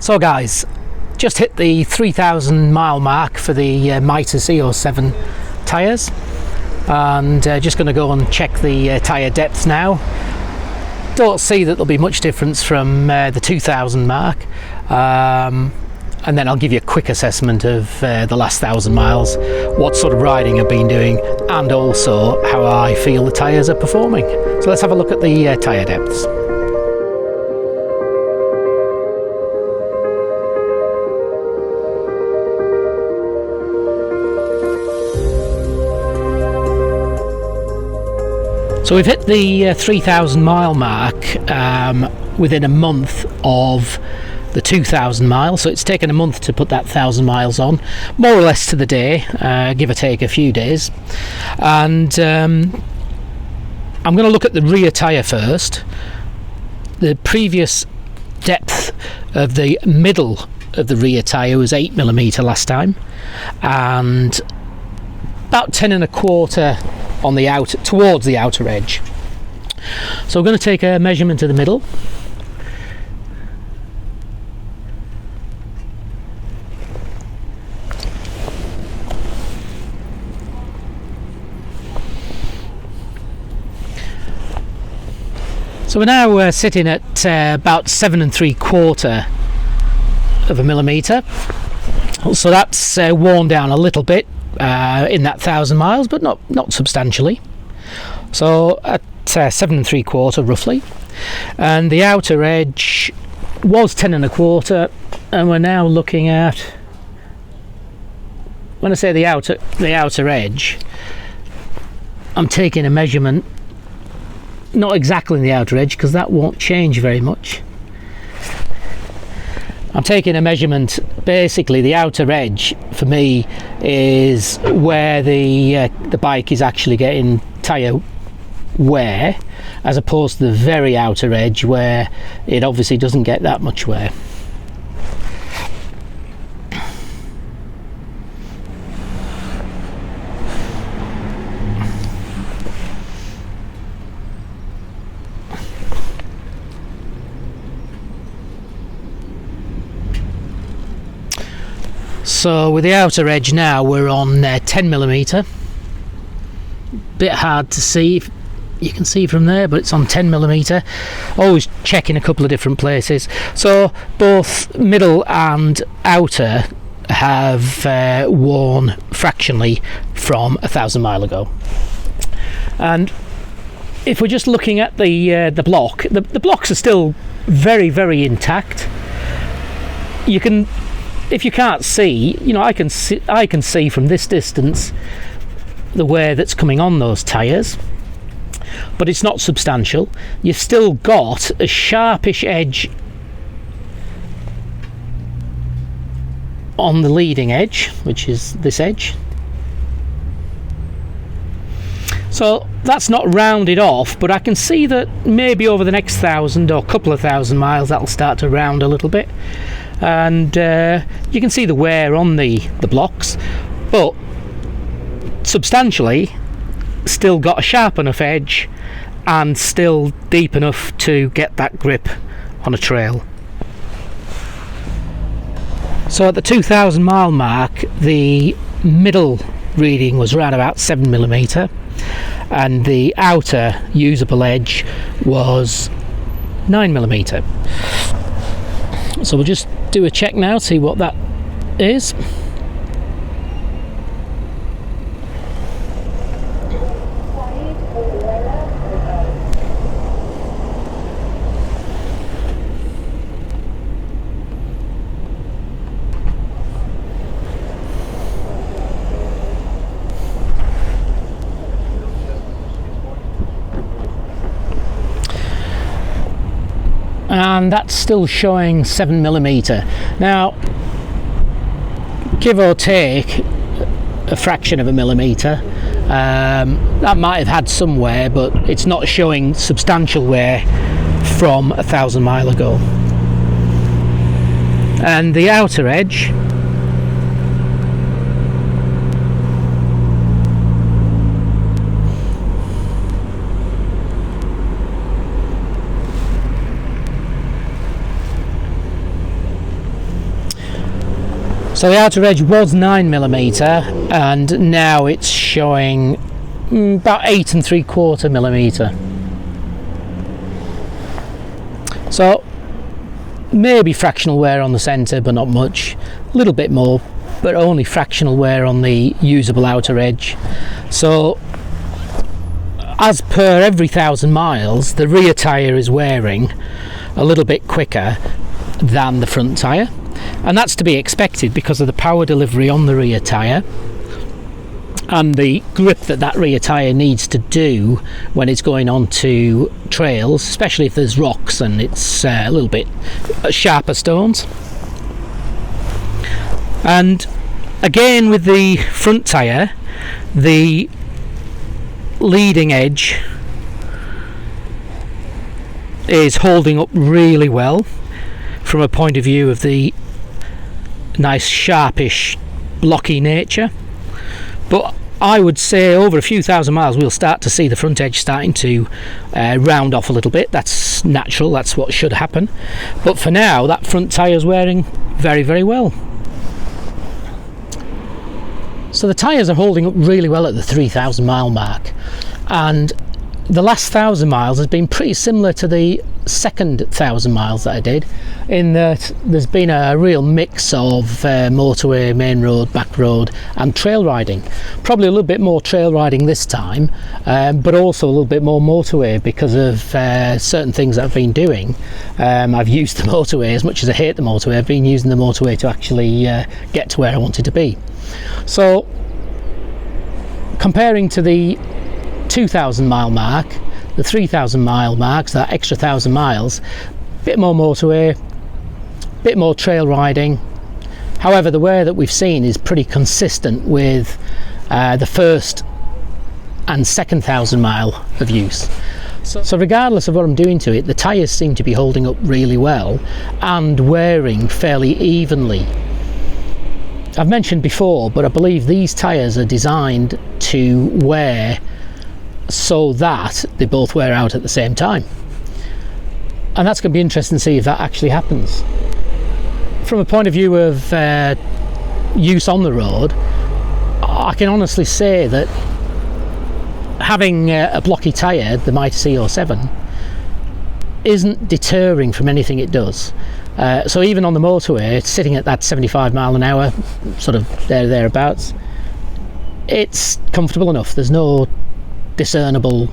So guys, just hit the 3,000 mile mark for the Mitas E-07 tyres, and just going to go and check the tyre depth now. Don't see that there'll be much difference from the 2,000 mark, and then I'll give you a quick assessment of the last 1,000 miles, what sort of riding I've been doing, and also how I feel the tyres are performing. So let's have a look at the tyre depths. So we've hit the 3,000 mile mark within a month of the 2,000 miles, so it's taken a month to put that 1,000 miles on, more or less to the day, give or take a few days. And I'm going to look at the rear tyre first. The previous depth of the middle of the rear tyre was 8mm last time, and about 10 1/4 on the outer, towards the outer edge. So we're going to take a measurement of the middle. So we're now sitting at about 7 3/4 of a millimetre. So that's worn down a little bit in that 1,000 miles, but not substantially. So at 7 3/4 roughly, and the outer edge was 10 1/4, and we're now looking at, when I say the outer edge, I'm taking a measurement, not exactly in the outer edge because that won't change very much. I'm taking a measurement, basically the outer edge for me is where the bike is actually getting tyre wear, as opposed to the very outer edge where it obviously doesn't get that much wear. So with the outer edge now, we're on 10mm. Bit hard to see if you can see from there, but it's on 10mm. Always checking a couple of different places. So both middle and outer have worn fractionally from 1,000 mile ago. And if we're just looking at the block, the blocks are still very, very intact. You can, if you can't see, you know, I can see from this distance the wear that's coming on those tyres, but it's not substantial. You've still got a sharpish edge on the leading edge, which is this edge. So that's not rounded off, but I can see that maybe over the next 1,000 or couple of 1,000 miles that'll start to round a little bit. And you can see the wear on the blocks, but substantially still got a sharp enough edge and still deep enough to get that grip on a trail. So at the 2,000 mile mark, the middle reading was around about 7mm, and the outer usable edge was 9mm. So we'll just do a check now, see what that is. And that's still showing 7mm. Now, give or take a fraction of a millimetre, that might have had some wear, but it's not showing substantial wear from 1,000 mile ago. And the outer edge, So the outer edge was 9mm and now it's showing about 8 3/4mm. So maybe fractional wear on the centre, but not much. A little bit more, but only fractional wear on the usable outer edge. So as per every 1,000 miles, the rear tyre is wearing a little bit quicker than the front tyre, and that's to be expected because of the power delivery on the rear tyre and the grip that rear tyre needs to do when it's going onto trails, especially if there's rocks and it's a little bit sharper stones. And again with the front tyre, the leading edge is holding up really well from a point of view of the nice sharpish blocky nature, but I would say over a few thousand miles we'll start to see the front edge starting to round off a little bit. That's natural, that's what should happen, but for now that front tyre is wearing very, very well. So the tyres are holding up really well at the 3,000 mile mark, and the last 1,000 miles has been pretty similar to the second 1,000 miles that I did, in that there's been a real mix of motorway, main road, back road and trail riding. Probably a little bit more trail riding this time, but also a little bit more motorway because of certain things that I've been doing. I've used the motorway, as much as I hate the motorway, I've been using the motorway to actually get to where I wanted to be. So comparing to the 2,000 mile mark, the 3,000 mile marks, that extra 1,000 miles, bit more motorway, bit more trail riding. However, the wear that we've seen is pretty consistent with the first and second 1,000 mile of use. So regardless of what I'm doing to it, the tyres seem to be holding up really well and wearing fairly evenly. I've mentioned before, but I believe these tyres are designed to wear so that they both wear out at the same time, and that's going to be interesting to see if that actually happens. From a point of view of use on the road, I can honestly say that having a blocky tyre, the Mitas E-07, isn't deterring from anything it does. So even on the motorway, it's sitting at that 75 mile an hour, sort of thereabouts, it's comfortable enough. There's no discernible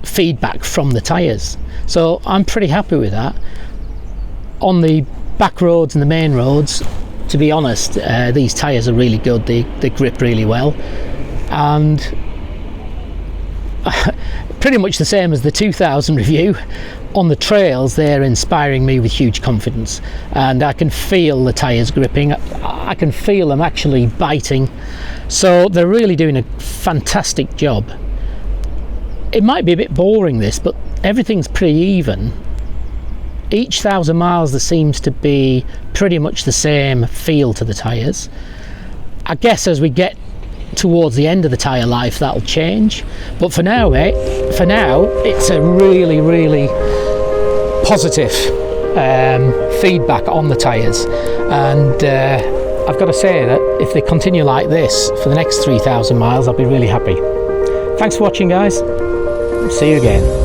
feedback from the tyres, so I'm pretty happy with that. On the back roads and the main roads, to be honest, these tyres are really good. They grip really well, and pretty much the same as the 2000 review. On the trails, they're inspiring me with huge confidence, and I can feel the tyres gripping. I can feel them actually biting, so they're really doing a fantastic job. It might be a bit boring this, but everything's pretty even. Each 1,000 miles there seems to be pretty much the same feel to the tyres. I guess as we get towards the end of the tyre life that'll change, but for now it's a really, really positive feedback on the tyres, and I've got to say that if they continue like this for the next 3,000 miles, I'll be really happy. Thanks for watching, guys. See you again.